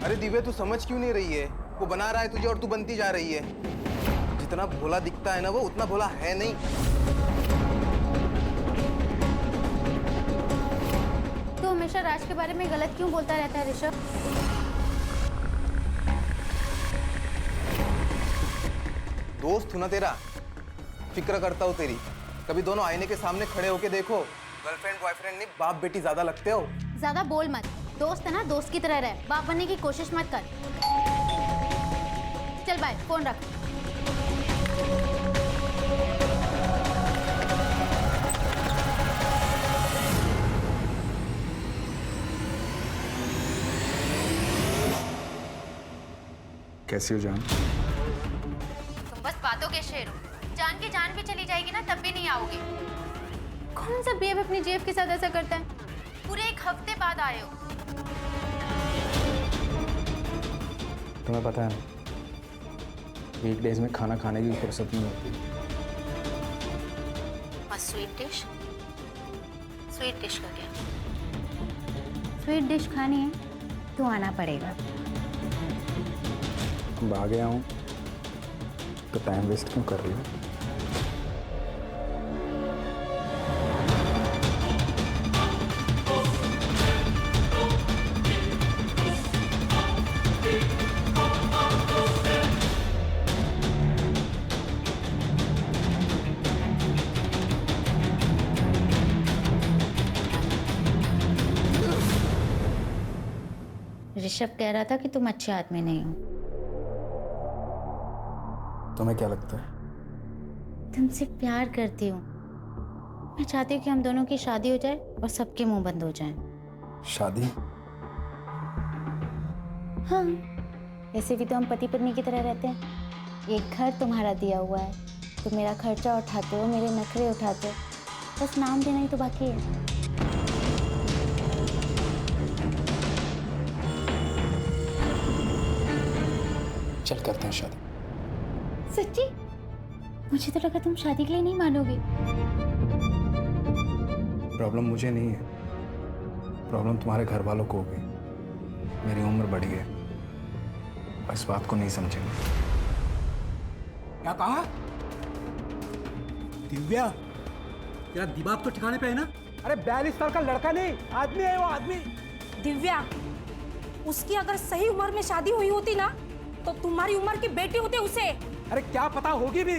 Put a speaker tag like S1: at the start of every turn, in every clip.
S1: अरे दिव्या, तू समझ क्यों नहीं रही है? वो बना रहा है तुझे और तू बनती जा रही है। जितना भोला दिखता है ना वो उतना भोला है नहीं।
S2: तो हमेशा राज के बारे में गलत क्यों बोलता रहता है ऋषभ?
S1: दोस्त हूं ना तेरा, फिक्र करता हूँ तेरी। कभी दोनों आईने के सामने खड़े होके देखो। गर्लफ्रेंड बॉयफ्रेंड नहीं, बाप बेटी ज्यादा लगते हो।
S2: ज्यादा बोल मत। दोस्त है ना, दोस्त की तरह रहे, बाप बनने की कोशिश मत कर। चल बाय, फोन रख।
S3: कैसी हो जान?
S2: तुम बस बातों के शेर हो। जान की जान भी चली जाएगी ना तब भी नहीं आओगे। कौन सा बेब अपनी जेब के साथ ऐसा करता है? पूरे 1 हफ्ते बाद आए हो।
S3: तुम्हें पता है ना, वीकडेज में खाना खाने की फुर्सत नहीं होती।
S2: और स्वीट डिश? स्वीट डिश का क्या? स्वीट डिश खानी है तो आना पड़ेगा।
S3: अब आ गया हूँ तो टाइम वेस्ट क्यों कर रही हो?
S2: ऋषभ कह रहा था कि तुम अच्छे आदमी नहीं हो।
S3: तुम्हें क्या लगता है?
S2: तुमसे प्यार करती हूँ। मैं चाहती हूँ कि हम दोनों की शादी हो जाए और सबके मुंह बंद हो जाएं।
S3: शादी?
S2: हाँ, ऐसे भी तो हम पति पत्नी की तरह रहते हैं। एक घर तुम्हारा दिया हुआ है, तुम मेरा खर्चा उठाते हो, मेरे नखरे उठाते हो, बस नाम देना ही तो बाकी है।
S3: चल करते हैं शादी।
S2: सच्ची? मुझे तो लगा तुम शादी के लिए नहीं मानोगे।
S3: प्रॉब्लम मुझे नहीं है, प्रॉब्लम तुम्हारे घर वालों को होगी। मेरी उम्र बढ़ी है, इस बात को नहीं समझेंगे।
S4: क्या कहा? दिव्या, तेरा दिमाग तो ठिकाने पे है ना? अरे 42 साल का लड़का नहीं, आदमी है वो, आदमी।
S5: दिव्या, उसकी अगर सही उम्र में शादी हुई होती ना तो तुम्हारी उम्र की बेटी होती उसे।
S4: अरे क्या पता होगी भी।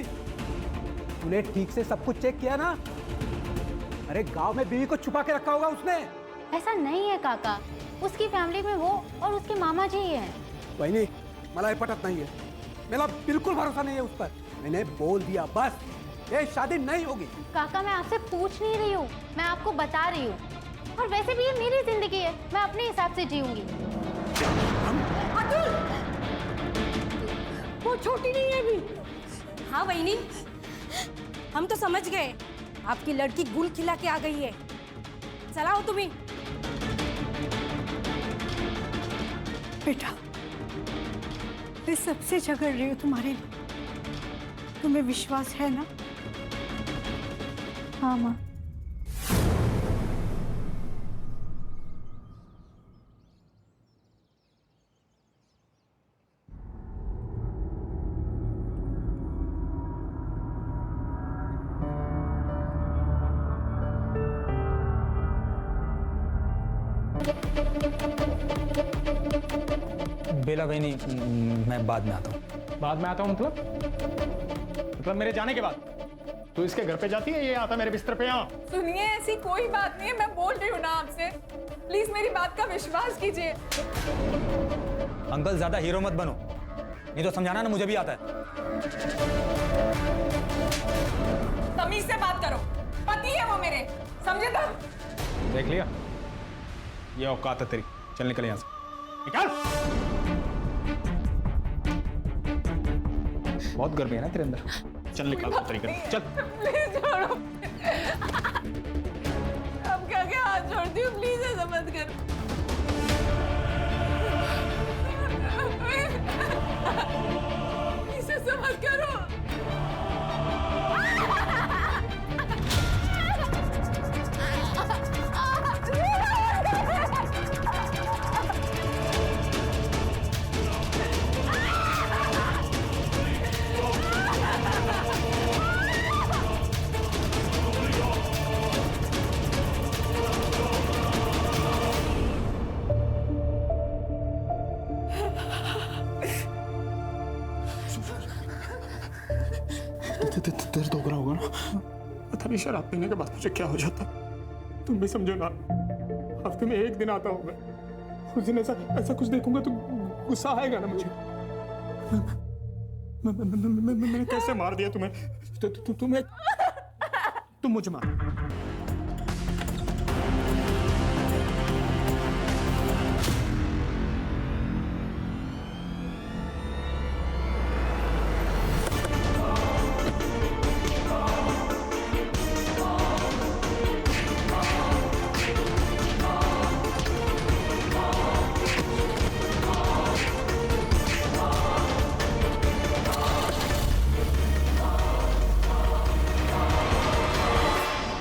S4: तूने ठीक से सब कुछ चेक किया ना? अरे गांव में बीवी को छुपा के रखा होगा उसने।
S2: ऐसा नहीं है काका, उसकी फैमिली में वो और उसके मामा जी ही हैं।
S4: वही मला पटत नहीं है, मेरा बिल्कुल भरोसा नहीं है उस पर। मैंने बोल दिया बस, ये शादी नहीं होगी।
S2: काका मैं आपसे पूछ नहीं रही हूँ, मैं आपको बता रही हूँ। और वैसे भी ये मेरी जिंदगी है, मैं अपने हिसाब से जीऊंगी।
S5: वो छोटी नहीं है अभी। हाँ वहीनी, हम तो समझ गए आपकी लड़की गुल खिला के आ गई है। चलाओ तुम्हें।
S6: बेटा, मैं सबसे झगड़ रही हूँ तुम्हारे लिए, तुम्हें विश्वास है ना?
S2: हाँ माँ।
S7: बेला बहनी, मैं बाद में आता हूँ।
S8: बाद में आता हूँ मतलब मेरे जाने के बाद तू इसके घर पे जाती है, ये आता मेरे बिस्तर पे यहाँ?
S9: सुनिए, ऐसी कोई बात नहीं है, मैं बोल रही हूँ ना आपसे। प्लीज मेरी बात का विश्वास कीजिए।
S7: अंकल ज्यादा हीरो मत बनो, नहीं तो समझाना ना मुझे भी आता है।
S9: तमीज से बात करो, पति है वो मेरे, समझे? तब
S8: देख लिया, ये औकात है तेरी। चल निकल यहाँ से, निकल। बहुत गर्मी है ना तेरे अंदर, चल निकल तरीके से, चल।
S9: प्लीज छोड़ो। अब क्या क्या हाथ छोड़ती हूँ, प्लीज ऐसा मत कर। प्लीज ऐसा मत करो।
S8: दर्द हो रहा होगा ना? पता नहीं शराब पीने के बाद मुझे क्या हो जाता। तुम भी समझो ना, हफ्ते में एक दिन आता होगा, उस दिन ऐसा कुछ देखूंगा तो गुस्सा आएगा ना मुझे। मैंने कैसे मार दिया तुम्हें? तुम मुझे मार।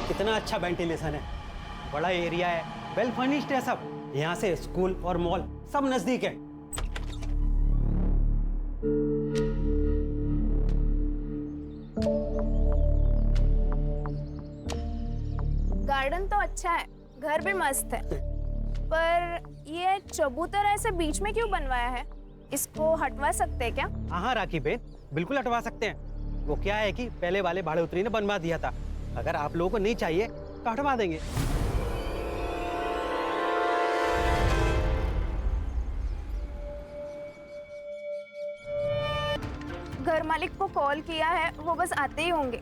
S10: कितना अच्छा वेंटिलेशन है, बड़ा एरिया है, वेल फर्निश्ड है सब। यहाँ से स्कूल और मॉल सब नजदीक है।
S11: गार्डन तो अच्छा है, घर भी मस्त है, पर ये चबूतर ऐसे बीच में क्यों बनवाया है? इसको हटवा सकते हैं क्या?
S10: हाँ राखी बेन, बिल्कुल हटवा सकते हैं। वो क्या है कि पहले वाले भाड़े उतरी ने बनवा दिया था, अगर आप लोगों को नहीं चाहिए तो हटवा देंगे।
S11: घर मालिक को कॉल किया है, वो बस आते ही होंगे।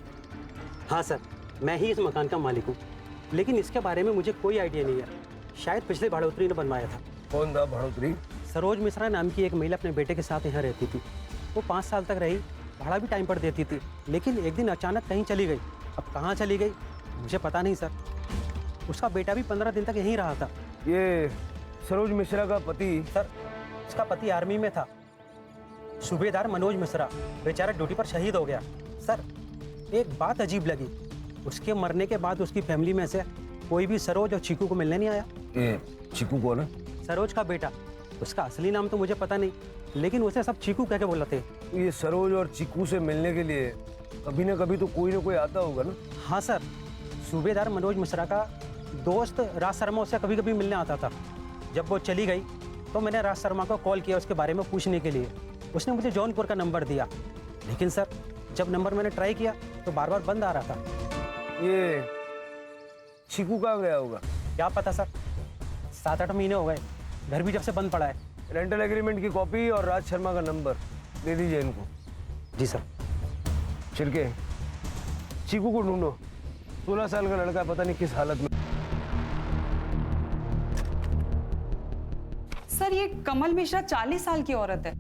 S10: हाँ सर, मैं ही इस मकान का मालिक हूँ, लेकिन इसके बारे में मुझे कोई आइडिया नहीं है। शायद पिछले भाड़ोतरी ने बनवाया था।
S12: कौन था भाड़ोतरी?
S10: सरोज मिश्रा नाम की एक महिला अपने बेटे के साथ यहाँ रहती थी। वो 5 साल तक रही, भाड़ा भी टाइम पर देती थी, लेकिन एक दिन अचानक कहीं चली गई। अब कहाँ चली गई मुझे पता नहीं सर। उसका बेटा भी 15 दिन तक यहीं रहा था।
S12: ये सरोज मिश्रा का पति?
S10: सर, उसका पति आर्मी में था, सूबेदार मनोज मिश्रा। बेचारा ड्यूटी पर शहीद हो गया। सर, एक बात अजीब लगी, उसके मरने के बाद उसकी फैमिली में से कोई भी सरोज और चीकू को मिलने नहीं आया।
S12: ये चीकू कौन है?
S10: सरोज का बेटा। उसका असली नाम तो मुझे पता नहीं, लेकिन उसे सब चीकू कह के बुलाते।
S12: ये सरोज और चीकू से मिलने के लिए कभी ना कभी तो कोई ना कोई आता होगा ना?
S10: हाँ सर, सूबेदार मनोज मिश्रा का दोस्त राज शर्मा उससे कभी कभी मिलने आता था। जब वो चली गई तो मैंने राज शर्मा को कॉल किया उसके बारे में पूछने के लिए। उसने मुझे जौनपुर का नंबर दिया, लेकिन सर जब नंबर मैंने ट्राई किया तो बार बार बंद आ रहा था।
S12: ये चीकू कहाँ गया होगा?
S10: क्या पता सर, 7-8 महीने हो गए, घर भी जब से बंद पड़ा है।
S12: रेंटल एग्रीमेंट की कॉपी और राज शर्मा का नंबर दे दीजिए इनको।
S10: जी सर।
S12: छिड़के, चीकू को ढूंढो। 16 साल का लड़का, पता नहीं किस हालत में।
S9: सर, ये कमल मिश्रा 40 साल की औरत है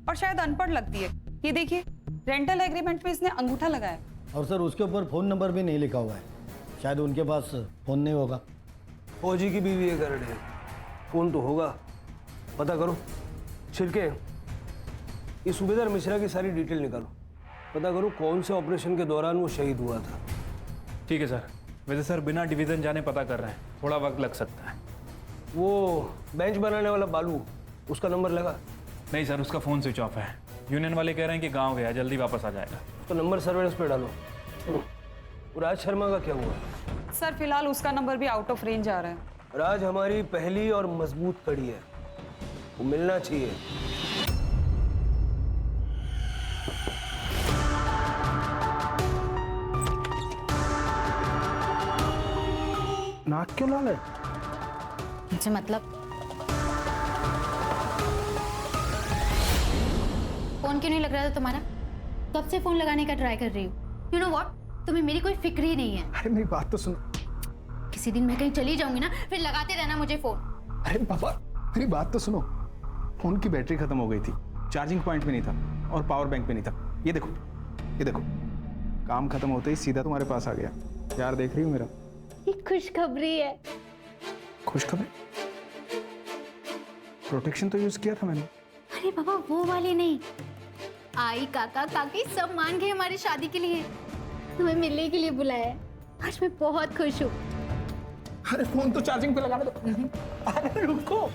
S9: और शायद अनपढ़ लगती है। ये देखिए, रेंटल एग्रीमेंट पे इसने अंगूठा लगाया है।
S13: और सर उसके ऊपर फोन नंबर भी नहीं लिखा हुआ है, शायद उनके पास फोन नहीं होगा।
S12: फौजी की बीवी है करड़े, फोन तो होगा, पता करो। छिड़के, ये सूबेदार मिश्रा की सारी डिटेल निकालो, पता करो कौन से ऑपरेशन के दौरान वो शहीद हुआ था।
S3: ठीक है सर। वैसे सर बिना डिवीजन जाने पता कर रहे हैं, थोड़ा वक्त लग सकता है।
S12: वो बेंच बनाने वाला बालू, उसका नंबर लगा?
S3: नहीं सर, उसका फ़ोन स्विच ऑफ है। यूनियन वाले कह रहे हैं कि गांव गया, जल्दी वापस आ जाएगा।
S12: तो नंबर सर्वेलेंस पे डालो। राज शर्मा का क्या हुआ?
S9: सर, फिलहाल उसका नंबर भी आउट ऑफ रेंज आ रहा है।
S12: राज हमारी पहली और मजबूत कड़ी है, वो मिलना चाहिए।
S3: नाक क्यों लाल है?
S2: मुझे मतलब फोन क्यों नहीं लग रहा था तुम्हारा? कब से फोन लगाने का ट्राई कर रही हूँ। यू नो व्हाट, तुम्हें मेरी कोई फिक्र ही नहीं है।
S3: अरे मेरी बात तो सुनो।
S2: किसी दिन मैं कहीं चली जाऊंगी ना, फिर लगाते रहना मुझे फोन।
S3: अरे पापा, मेरी बात तो सुनो। फोन की बैटरी खत्म हो गई थी, चार्जिंग पॉइंट पे नहीं था और पावर बैंक पे नहीं था। ये देखो, ये देखो, काम खत्म होते ही सीधा तुम्हारे पास आ गया। प्यार देख रही हो मेरा?
S2: ये खुशखबरी है।
S3: खुशखबरी? प्रोटेक्शन तो यूज किया था मैंने।
S2: अरे बाबा, वो वाली नहीं। आई काका काकी सब मान गए हमारी शादी के लिए, तुम्हें मिलने के लिए बुलाया है। आज मैं बहुत खुश हूँ।
S3: अरे फोन तो चार्जिंग पे लगाने दो। अरे रुको।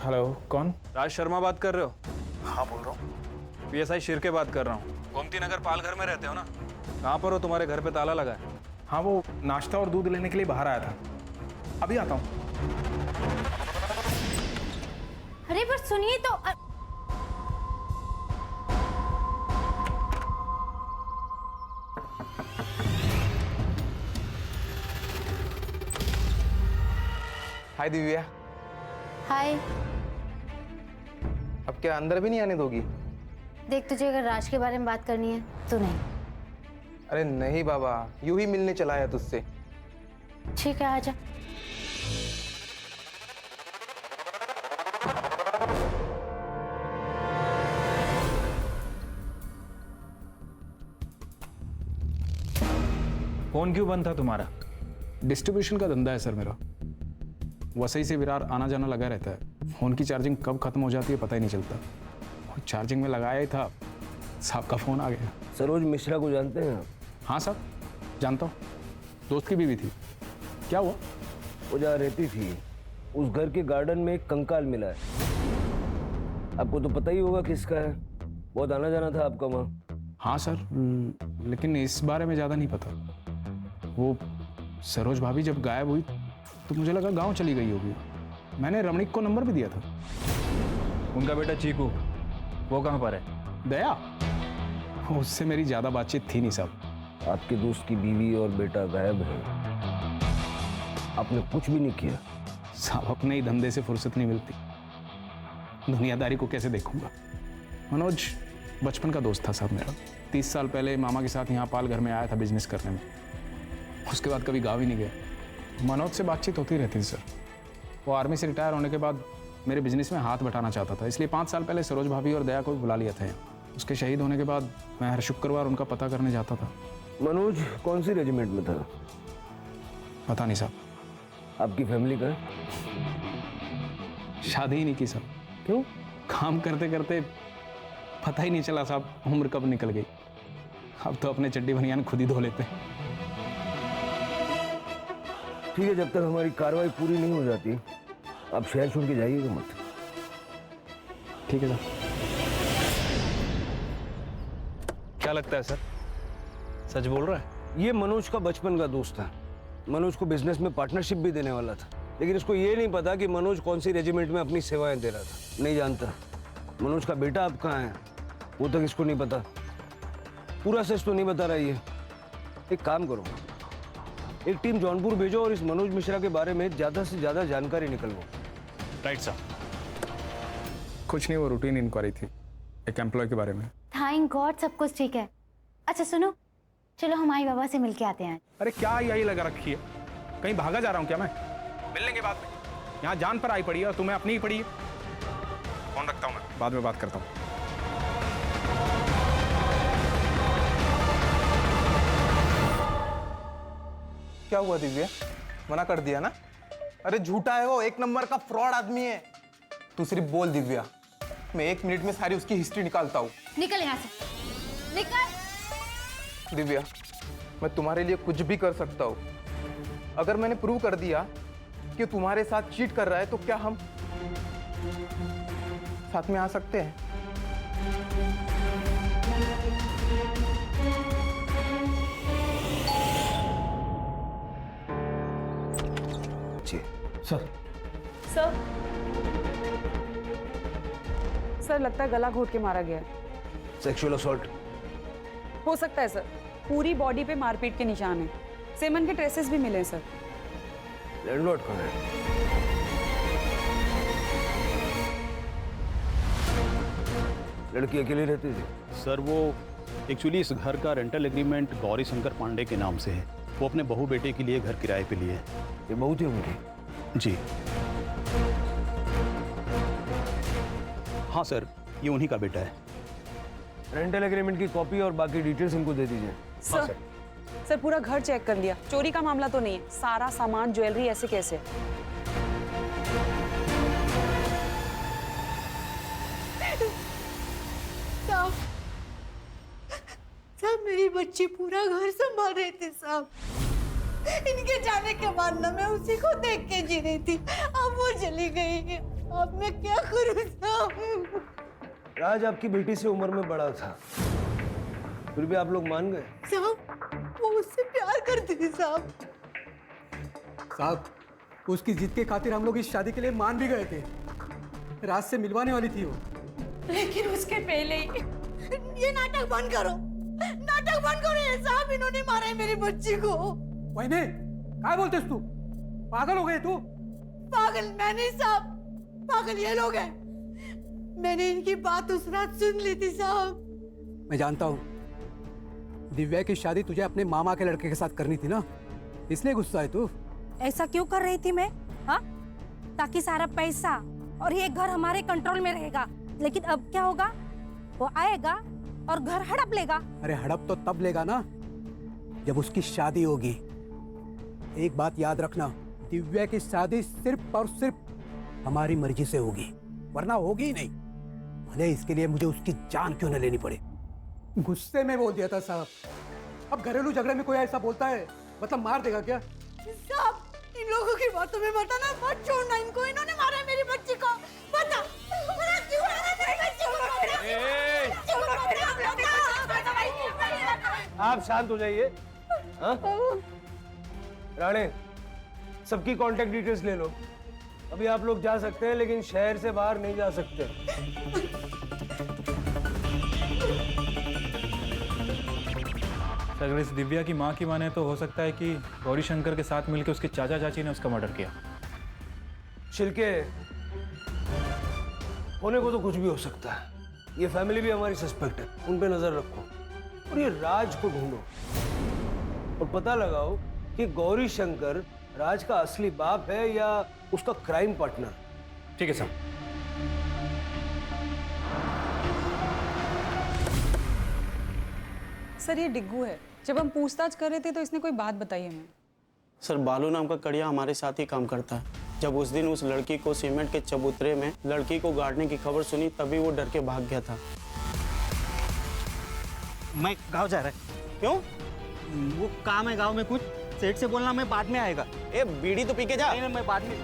S3: हेलो, कौन?
S7: राज शर्मा बात कर रहे हो?
S3: हाँ बोल रहा हूँ।
S7: पीएसआई शिर्के बात कर रहा हूँ। गोमती नगर पालघर में रहते हो ना? कहाँ पर हो? तुम्हारे घर पे ताला लगा है।
S3: हाँ, वो नाश्ता और दूध लेने के लिए बाहर आया था, अभी आता हूँ।
S2: अरे पर सुनिए तो
S1: हाय दिव्या।
S2: हाय।
S1: अब क्या अंदर भी नहीं आने दोगी?
S2: देख, तुझे अगर राज के बारे में बात करनी है तो नहीं।
S1: अरे नहीं बाबा, यूं ही मिलने चला आया तुझसे।
S2: ठीक है, आजा।
S7: फोन क्यों बंद था तुम्हारा?
S3: डिस्ट्रीब्यूशन का धंधा है सर मेरा। वसई से विरार आना जाना लगा रहता है। फोन की चार्जिंग कब खत्म हो जाती है पता ही नहीं चलता। और चार्जिंग में लगाया ही था, साहब का फोन आ गया।
S12: सरोज मिश्रा को जानते हैं?
S3: हाँ सर, जानता हूँ, दोस्त की बीवी थी। क्या हुआ?
S12: वो जहाँ रहती थी उस घर के गार्डन में एक कंकाल मिला है। आपको तो पता ही होगा किसका है। बहुत आना जाना था आपका वहाँ।
S3: हाँ सर, लेकिन इस बारे में ज़्यादा नहीं पता। वो सरोज भाभी जब गायब हुई तो मुझे लगा गांव चली गई होगी। मैंने रमणीक को नंबर भी दिया था।
S7: उनका बेटा चीकू, वो कहाँ पर है?
S3: दया, उससे मेरी ज़्यादा बातचीत थी नहीं साहब।
S12: आपके दोस्त की बीवी और बेटा गायब है, आपने कुछ भी नहीं किया?
S3: साहब, अपने ही धंधे से फुर्सत नहीं मिलती, दुनियादारी को कैसे देखूंगा। मनोज बचपन का दोस्त था साहब मेरा। 30 साल पहले मामा के साथ यहाँ पालघर में आया था बिजनेस करने में। उसके बाद कभी गाँव ही नहीं गया। मनोज से बातचीत होती रहती थी सर। वो आर्मी से रिटायर होने के बाद मेरे बिजनेस में हाथ बटाना चाहता था, इसलिए 5 साल पहले सरोज भाभी और दया को भी बुला लिया था। उसके शहीद होने के बाद मैं हर शुक्रवार उनका पता करने जाता था।
S12: मनोज कौन सी रेजिमेंट में था?
S3: पता नहीं साहब।
S12: आपकी फैमिली का?
S3: शादी ही नहीं की साहब।
S12: क्यों?
S3: काम करते करते पता ही नहीं चला साहब, उम्र कब निकल गई। अब तो अपने चड्डी बनियान खुद ही धो लेते हैं।
S12: ठीक है, जब तक हमारी कार्रवाई पूरी नहीं हो जाती आप शहर छोड़ के जाइएगा मत।
S3: ठीक है सर।
S7: क्या लगता है सर, सच बोल रहा है?
S12: ये मनोज का बचपन का दोस्त था। मनोज को बिजनेस में पार्टनरशिप भी देने वाला था, लेकिन इसको ये नहीं पता कि मनोज कौन सी रेजिमेंट में अपनी सेवाएं दे रहा था। नहीं जानता। मनोज का बेटा अब कहाँ है वो तक इसको नहीं पता। पूरा सच तो नहीं बता रहा ये। एक काम करो, एक टीम जौनपुर भेजो और इस मनोज मिश्रा के बारे में ज्यादा से ज्यादा जानकारी निकलवाओ।
S7: Right sir.
S3: कुछ नहीं, वो रूटीन इंक्वायरी थी एक एम्प्लॉय के बारे में।
S2: थैंक गॉड सब कुछ ठीक है। अच्छा सुनो, चलो हमारे बाबा से मिलके आते हैं।
S3: अरे क्या यही लगा रखी है? कहीं भागा जा रहा हूँ क्या मैं? मिल लेंगे बाद में। यहाँ जान पर आई पड़ी है और तुम्हें अपनी ही पड़ी है। फोन रखता हूँ मैं, बाद में बात करता हूँ।
S1: क्या हुआ दिव्या? मना कर दिया ना? अरे झूठा है वो, 1 नंबर का फ्रॉड आदमी है। तू सिर्फ बोल दिव्या, मैं 1 मिनट में सारी उसकी हिस्ट्री निकालता हूँ।
S2: निकल यहाँ से, निकल।
S1: दिव्या, मैं तुम्हारे लिए कुछ भी कर सकता हूँ। अगर मैंने प्रूव कर दिया कि तुम्हारे साथ चीट कर रहा है तो क्या हम साथ में आ सकते हैं?
S9: सर सर लगता है गला घोट के मारा गया है।
S12: सेक्सुअल असॉल्ट
S9: हो सकता है सर। पूरी बॉडी पे मारपीट के निशान हैं। सेमन के ट्रेसेस भी मिले हैं सर।
S12: लैंडलॉर्ड कहाँ है? लड़की अकेली रहती थी?
S14: सर वो एक्चुअली इस घर का रेंटल एग्रीमेंट गौरी शंकर पांडे के नाम से है। वो अपने बहू बेटे के लिए घर किराए पे लिए है।
S12: ये बहू थी उनकी?
S14: जी हाँ सर, ये उन्हीं का बेटा है।
S12: रेंटल एग्रीमेंट की कॉपी और बाकी डिटेल्स इनको दे दीजिए।
S9: सर सर पूरा घर चेक कर लिया, चोरी का मामला तो नहीं है। सारा सामान ज्वेलरी ऐसे कैसे?
S6: साहब मेरी बच्ची पूरा घर संभाल रहे थे साहब। इनके जाने के बाद ना मैं उसी को देख के जी रही थी। अब वो चली गई है। अब मैं क्या करूं साहब?
S12: राज आपकी बेटी से उम्र में बड़ा था, फिर भी आप लोग मान गए।
S6: साहब वो उससे प्यार करती थी साहब।
S4: साहब उसकी जिद के खातिर हम लोग इस शादी के लिए मान भी गए थे। राज से मिलवाने वाली थी वो।
S6: लेकिन उसके पहले ही ये नाटक बंद करो, नाटक बंद करो। ये साहब इन्होंने मारा है मेरी बच्ची को।
S4: वहीने क्या बोलते तू? पागल हो गए तू?
S6: पागल मैं नहीं साहब, पागल ये लोग हैं। मैंने इनकी बात उस रात सुन ली थी साहब।
S4: मैं जानता हूँ दिव्या की शादी तुझे अपने मामा के लड़के के साथ करनी थी ना, इसलिए गुस्सा है तू।
S5: ऐसा क्यों कर रही थी मैं? हाँ, ताकि सारा पैसा और ये घर हमारे कंट्रोल में रहेगा। लेकिन अब क्या होगा? वो आएगा और घर हड़प लेगा।
S4: अरे हड़प तो तब लेगा ना जब उसकी शादी होगी। एक बात याद रखना, दिव्या की शादी सिर्फ और सिर्फ हमारी मर्जी से होगी, वरना होगी ही नहीं, भले इसके लिए मुझे उसकी जान क्यों न लेनी पड़े। गुस्से में बोल दिया था साहब। अब घरेलू झगड़े में कोई ऐसा बोलता है मतलब मार देगा क्या?
S6: साहब इन लोगों की बातों में मत आना, मत छोड़ना इनको। इन्होंने मारा है मेरी बच्ची को। बता क्यों मारा मेरी बच्ची को?
S12: आप शांत हो जाइए। हाँ? राणे, सबकी कांटेक्ट डिटेल्स ले लो। अभी आप लोग जा सकते हैं, लेकिन शहर से बाहर नहीं जा सकते।
S7: अगर इस दिव्या की माँ की माने तो हो सकता है कि गौरी शंकर के साथ मिलकर उसके चाचा चाची ने उसका मर्डर किया।
S12: छिलके होने को तो कुछ भी हो सकता है। ये फैमिली भी हमारी सस्पेक्ट है, उन पे नजर रखो और ये राज को ढूंढो और पता लगाओ कि गौरी शंकर राज का असली बाप है या उसका क्राइम पार्टनर।
S7: ठीक है साहब।
S9: सर ये डिग्गू है। जब हम पूछताछ कर रहे थे तो इसने कोई बात बताई हमें।
S15: सर बालू नाम का कड़िया हमारे साथ ही काम करता है। जब उस दिन उस लड़की को सीमेंट के चबूतरे में लड़की को गाड़ने की खबर सुनी, तभी वो डर के भाग गया था।
S10: मैं गांव जा रहा है। क्यों? वो काम है गांव में कुछ, सेठ से बोलना मैं बाद में आएगा।
S15: ए बीड़ी तो पी के जा।
S10: नहीं, मैं बाद में।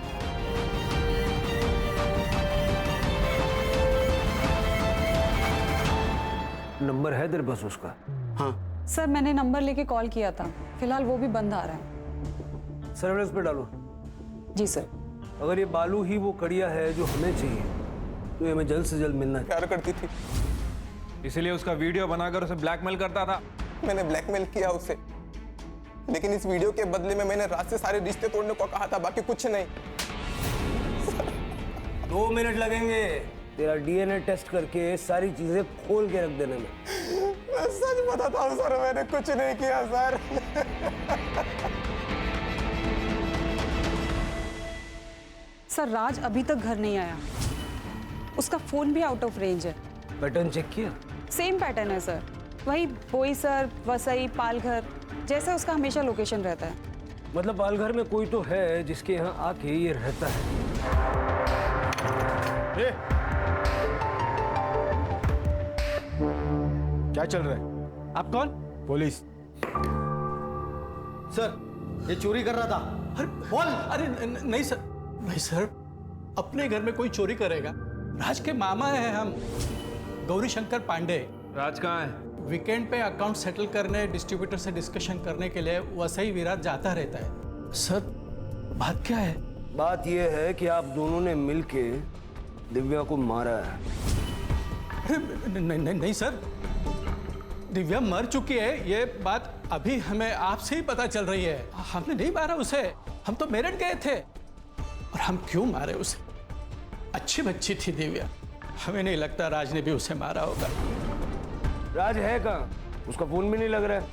S12: नंबर है तेरे पास उसका?
S15: हाँ
S9: सर मैंने नंबर लेके कॉल किया था, फिलहाल वो भी बंद आ रहा है।
S12: सर्वेलेंस पे डालो।
S9: जी सर।
S12: अगर ये बालू ही वो कड़िया है जो हमें चाहिए तो ये हमें जल्द से जल्द मिलना है।
S1: प्यार करती थी,
S7: इसीलिए उसका वीडियो बनाकर उसे ब्लैकमेल करता था।
S1: मैंने ब्लैकमेल किया उसे, लेकिन इस वीडियो के बदले में मैंने राज से सारे रिश्ते तोड़ने को कहा था, बाकी कुछ नहीं।
S12: 2 मिनट लगेंगे तेरा डीएनए टेस्ट करके सारी चीजें खोल के रख देने में।
S1: मैं सच बताता हूँ सर, मैंने कुछ नहीं किया सर।
S9: सर राज अभी तक घर नहीं आया, उसका फोन भी आउट ऑफ रेंज है।
S12: पैटर्न चेक किया?
S9: सेम पैटर्न है सर, वही बोईसर, वसई, पालघर जैसा उसका हमेशा लोकेशन रहता है।
S12: मतलब पालघर में कोई तो है जिसके यहाँ आके ये रहता है।
S3: क्या चल रहा है?
S10: आप कौन?
S3: पुलिस।
S13: सर ये चोरी कर रहा था।
S16: अरे बोल। अरे नहीं सर, नहीं सर, अपने घर में कोई चोरी करेगा? राज के मामा हैं हम, गौरी शंकर पांडे।
S7: राज कहाँ है?
S16: वीकेंड पे अकाउंट सेटल करने, डिस्ट्रीब्यूटर से डिस्कशन करने के लिए वसई विराट जाता रहता है। सर बात क्या है?
S12: बात यह है कि आप दोनों ने मिलके दिव्या को मारा है।
S16: नहीं सर, दिव्या मर चुकी है, ये बात अभी हमें आपसे ही पता चल रही है। हमने नहीं मारा उसे, हम तो मेरठ गए थे। और हम क्यों मारे उसे? अच्छी बच्ची थी दिव्या, हमें नहीं लगता राज ने भी उसे मारा होगा।
S12: राज है कहाँ? उसका फोन भी नहीं लग रहा है।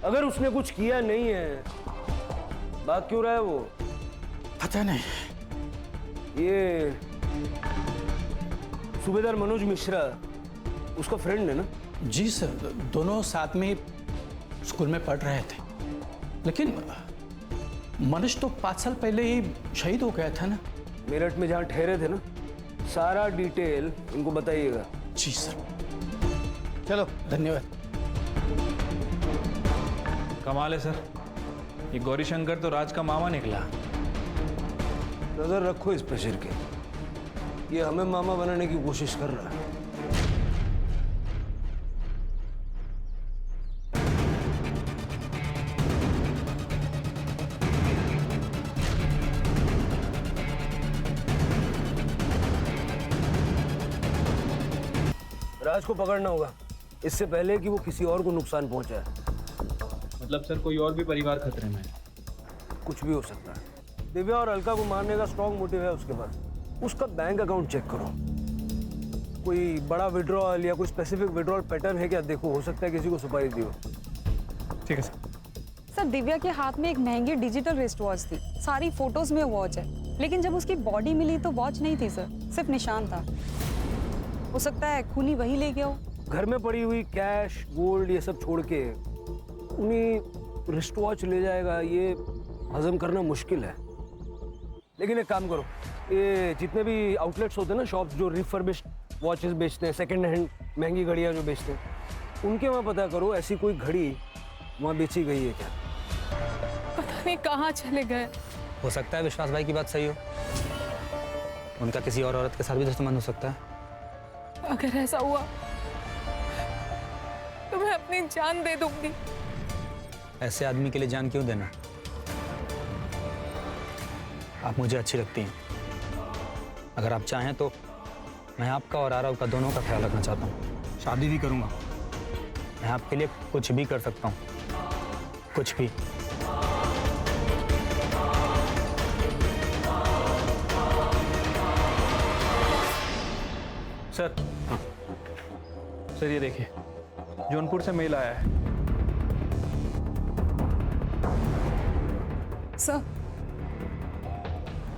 S12: अगर उसने कुछ किया नहीं है, बात क्यों रहा है वो?
S16: पता नहीं।
S12: ये सूबेदार मनोज मिश्रा उसका फ्रेंड है ना?
S16: जी सर, दोनों साथ में स्कूल में पढ़ रहे थे, लेकिन मनोज तो 5 साल पहले ही शहीद हो गया था ना।
S12: मेरठ में जहाँ ठहरे थे ना, सारा डिटेल उनको बताइएगा।
S16: जी सर। चलो धन्यवाद।
S7: कमाल है सर, ये गौरी शंकर तो राज का मामा निकला।
S12: नजर रखो इस पर शिरके। ये हमें मामा बनाने की कोशिश कर रहा है। राज को पकड़ना होगा इससे पहले कि वो किसी और को नुकसान पहुंचाए।
S3: मतलब सर कोई और भी परिवार खतरे में है?
S12: कुछ भी हो सकता है। दिव्या और अलका को मारने का स्ट्रॉन्ग मोटिव है उसके पास। उसका बैंक अकाउंट चेक करो, कोई बड़ा विड्रॉल या कोई स्पेसिफिक विड्रॉल पैटर्न है क्या देखो, हो सकता है किसी को सुपारी दी हो।
S3: ठीक है सर।
S9: सर दिव्या के हाथ में एक महंगी डिजिटल रिस्ट वॉच थी, सारी फोटोज में वॉच है, लेकिन जब उसकी बॉडी मिली तो वॉच नहीं थी सर, सिर्फ निशान था। हो सकता है खूनी वही ले गया हो।
S12: घर में पड़ी हुई कैश गोल्ड ये सब छोड़ के उन्हीं रिस्ट वॉच ले जाएगा, ये हजम करना मुश्किल है। लेकिन एक काम करो, ये जितने भी आउटलेट्स होते हैं ना, शॉप्स जो रिफर्बिश्ड वॉचेस बेचते हैं, सेकंड हैंड महंगी घड़ियां जो बेचते हैं, उनके वहाँ पता करो ऐसी कोई घड़ी वहाँ बेची गई है क्या।
S9: पता नहीं कहाँ चले गए।
S10: हो सकता है विश्वास भाई की बात सही हो, उनका किसी और औरत के साथ भी दुश्मन हो सकता है।
S9: अगर ऐसा हुआ तो मैं अपनी जान दे दूंगी।
S10: ऐसे आदमी के लिए जान क्यों देना? आप मुझे अच्छी लगती हैं, अगर आप चाहें तो मैं आपका और आरव का दोनों का ख्याल रखना चाहता हूँ। शादी भी करूँगा, मैं आपके लिए कुछ भी कर सकता हूँ, कुछ भी।
S3: सर सर ये देखिए, जौनपुर से मेल आया है।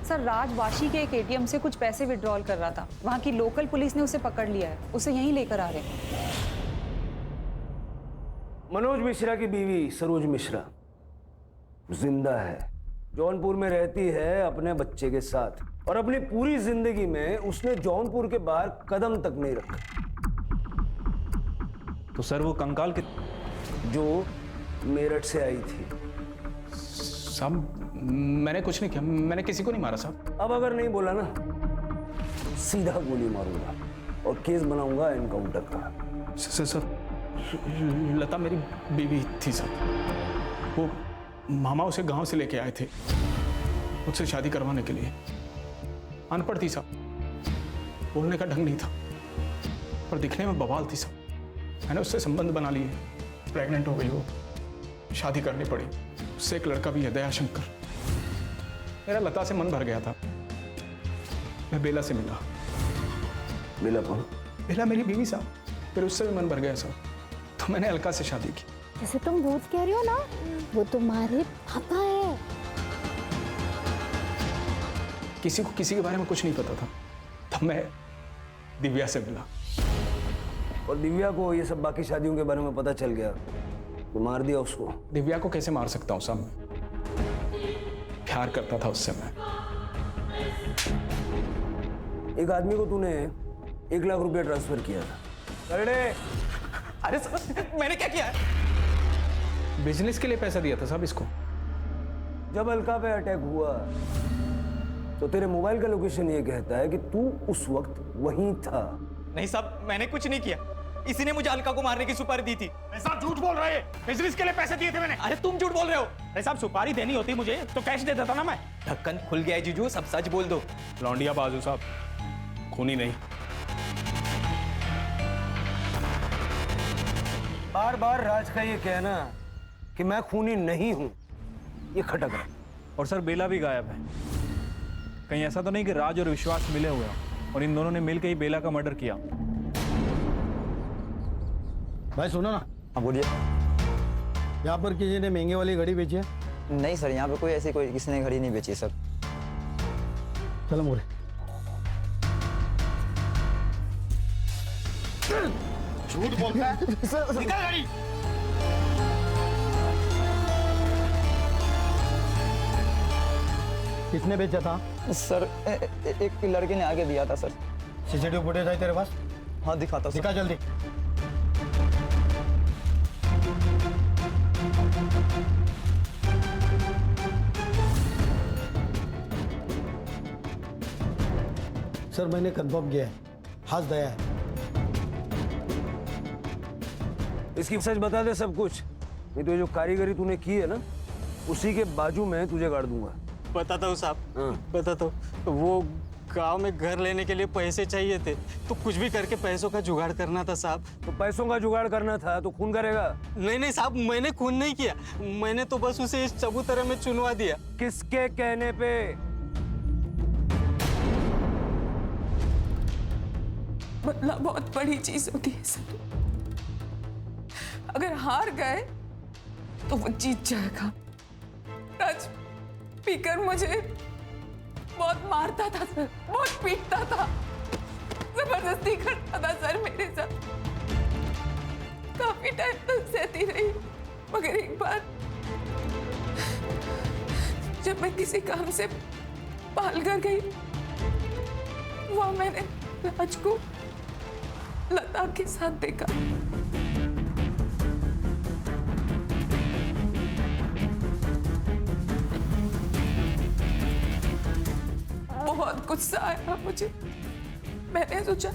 S9: सर राज वाशी के एक एटीएम से कुछ पैसे विड्रॉल कर रहा था, वहां की लोकल पुलिस ने उसे पकड़ लिया है, उसे यहीं लेकर आ रहे हैं।
S12: मनोज मिश्रा की बीवी सरोज मिश्रा जिंदा है, जौनपुर में रहती है अपने बच्चे के साथ, और अपनी पूरी जिंदगी में उसने जौनपुर के बाहर कदम तक नहीं रखा।
S3: तो सर वो कंकाल के
S12: जो मेरठ से आई थी।
S3: साहब मैंने कुछ नहीं किया, मैंने किसी को नहीं मारा साहब।
S12: अब अगर नहीं बोला ना, सीधा गोली मारूंगा और केस बनाऊंगा एनकाउंटर का।
S3: सर लता मेरी बीवी थी सर, वो मामा उसे गांव से लेके आए थे मुझसे शादी करवाने के लिए। अनपढ़ थी साहब, बोलने का ढंग नहीं था, पर दिखने में बवाल थी साहब। मैंने उससे संबंध बना लिए, प्रेग्नेंट हो गई वो, शादी करनी पड़ी। उससे एक लड़का भी है, दयाशंकर। मेरा लता से मन भर गया था, मैं बेला से मिला।
S12: बेला कौन?
S3: बेला मेरी बीवी साहब, फिर उससे भी मन भर गया साहब, तो मैंने अलका से शादी की।
S2: जैसे तुम भूत कह रही हो ना, वो तुम्हारे पापा है।
S3: किसी को किसी के बारे में कुछ नहीं पता था, तब मैं दिव्या से मिला।
S12: और दिव्या को ये सब बाकी शादियों के बारे में पता चल गया तो मार दिया उसको।
S3: दिव्या को कैसे मार सकता हूँ साहब, मैं प्यार करता था उससे मैं।
S12: एक आदमी को तूने 1 लाख रुपया ट्रांसफर किया था।
S3: अरे सर मैंने क्या किया है? बिजनेस के लिए पैसा दिया था साहब इसको।
S12: जब अलका पे अटैक हुआ तो तेरे मोबाइल का लोकेशन ये कहता है कि तू उस वक्त वहीं था।
S1: नहीं साहब, मैंने कुछ नहीं किया, इसी ने मुझे अलका को मारने की सुपारी दी थी।
S8: साहब झूठ बोल रहे हैं, बिजनेस के लिए पैसे दिए थे मैंने।
S1: अरे तुम झूठ बोल रहे हो।
S8: अरे साहब सुपारी देनी होती मुझे तो कैश दे देता ना मैं।
S1: ढक्कन खुल गया है जीजू, सब सच बोल दो।
S3: लौंडिया बाजू साहब, खूनी नहीं।
S12: बार बार राज का ये कहना कि मैं खूनी नहीं हूं, ये खटक रहा।
S3: और सर बेला भी गायब है, कहीं ऐसा तो नहीं कि राज और विश्वास मिले हुए हैं और इन दोनों ने मिलकर ही बेला का मर्डर किया।
S13: भाई सुनो ना।
S17: हाँ बोलिए।
S13: यहाँ पर किसी ने महंगे वाली घड़ी बेची है?
S17: नहीं सर, यहाँ पे कोई ऐसी कोई किसी ने घड़ी नहीं बेची सर।
S13: चलो मोरे।
S8: झूठ बोलता है। निकल गाड़ी।
S13: किसने बेचा था?
S17: सर एक लड़के ने आगे दिया था सर।
S13: सीसीटीवी फुटेज है तेरे पास?
S17: हाँ दिखाता सर।
S13: दिखा जल्दी। सर मैंने कंफर्म किया है, हाथ दया है।
S12: इसकी सच बता दे सब कुछ, नहीं तो ये जो कारीगरी तूने की है ना, उसी के बाजू में तुझे गाड़ दूंगा।
S15: बताता हूँ साहब, बताता हूँ। वो गांव में घर लेने के लिए पैसे चाहिए थे, तो कुछ भी करके पैसों का जुगाड़ करना था साहब।
S12: तो पैसों का जुगाड़ करना था तो खून करेगा?
S15: नहीं साहब, मैंने खून नहीं किया, मैंने तो बस उसे इस चबूतरे में चुनवा दिया।
S12: किसके कहने पे?
S18: बदला बहुत बड़ी चीज होती है सर। अगर हार गए तो वो जीत जाएगा। राज पीकर मुझे बहुत मारता था सर, बहुत पीटता था, जबरदस्ती करता था सर मेरे साथ। काफी टाइम तक सहती रही, मगर एक बार जब मैं किसी काम से पालघर गई, वहां मैंने राज को लता के साथ देखा। बहुत गुस्सा आया मुझे। मैंने सोचा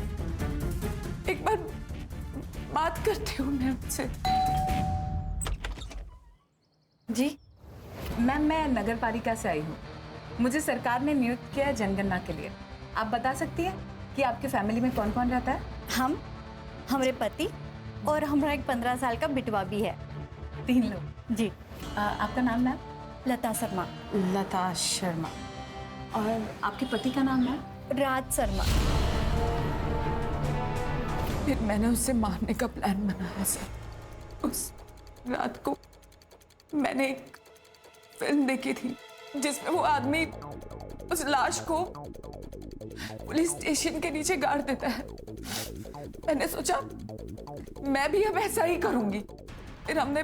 S18: एक बार बात करती हूँ मैं उनसे।
S19: जी मैम, मैं नगर पालिका से आई हूँ। मुझे सरकार ने नियुक्त किया है जनगणना के लिए। आप बता सकती हैं कि आपके फैमिली में कौन कौन रहता है?
S2: हम, हमारे पति और हमारा एक 15 साल का बिटवा भी है।
S19: 3 लोग।
S2: जी।
S19: आपका नाम मैम?
S2: लता शर्मा।
S19: लता शर्मा। और आपके पति का नाम है?
S2: राज शर्मा।
S18: फिर मैंने उससे मारने का प्लान बनाया सर। उस रात को मैंने एक फिल्म देखी थी जिसमें वो आदमी उस लाश को पुलिस स्टेशन के नीचे गाड़ देता है। मैंने सोचा मैं भी अब ऐसा ही करूंगी। फिर हमने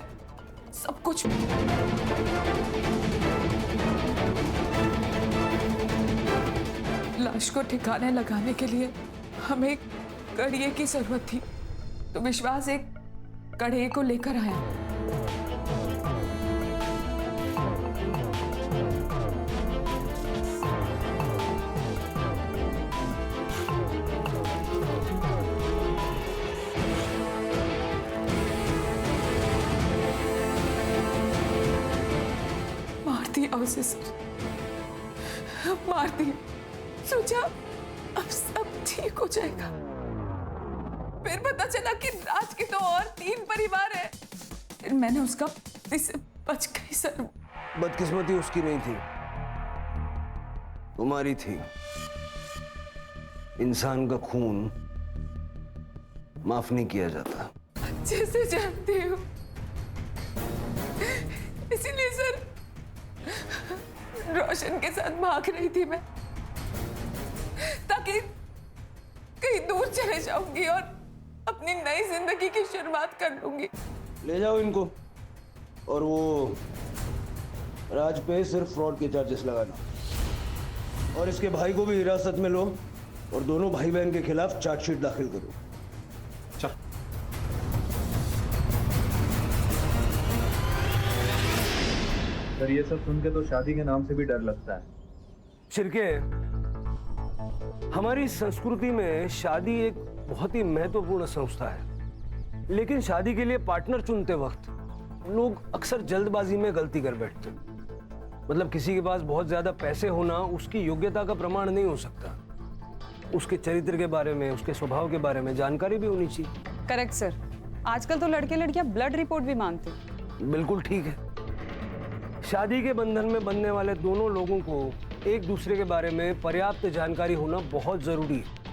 S18: सब कुछ लाश को ठिकाने लगाने के लिए हमें एक कड़िए की जरूरत थी, तो विश्वास एक कड़िए को लेकर आया। मार दिया उसे सर, मार दिया। सोचा अब सब ठीक हो जाएगा। फिर पता चला कि राज के तो और 3 परिवार है। फिर मैंने उसका इससे बच गई सर।
S12: बदकिस्मती उसकी नहीं थी, तुम्हारी थी। इंसान का खून माफ नहीं किया जाता।
S18: अच्छे से जानती हूँ, इसीलिए सर रोशन के साथ भाग रही थी मैं, ताकि कहीं दूर चले जाऊंगी और अपनी नई जिंदगी की शुरुआत कर लूंगी।
S12: ले जाओ इनको, और वो राज पे सिर्फ फ्रॉड के चार्जेस लगाना, और इसके भाई को भी हिरासत में लो और दोनों भाई बहन के खिलाफ चार्जशीट दाखिल करो।
S3: चल।
S20: सर ये सब सुन के तो शादी के नाम से भी डर लगता है।
S12: शिरके, हमारी संस्कृति में शादी एक बहुत ही महत्वपूर्ण संस्था है, लेकिन शादी के लिए पार्टनर चुनते वक्त लोग अक्सर जल्दबाजी में गलती कर बैठते हैं। मतलब किसी के पास बहुत ज्यादा पैसे होना उसकी योग्यता का प्रमाण नहीं हो सकता। उसके चरित्र के बारे में, उसके स्वभाव के बारे में जानकारी भी होनी चाहिए।
S9: Correct sir. आजकल तो लड़के लड़कियां ब्लड रिपोर्ट भी मांगते हैं।
S12: बिल्कुल ठीक है। शादी के बंधन में बंधने वाले दोनों लोगों को एक दूसरे के बारे में पर्याप्त जानकारी होना बहुत जरूरी है।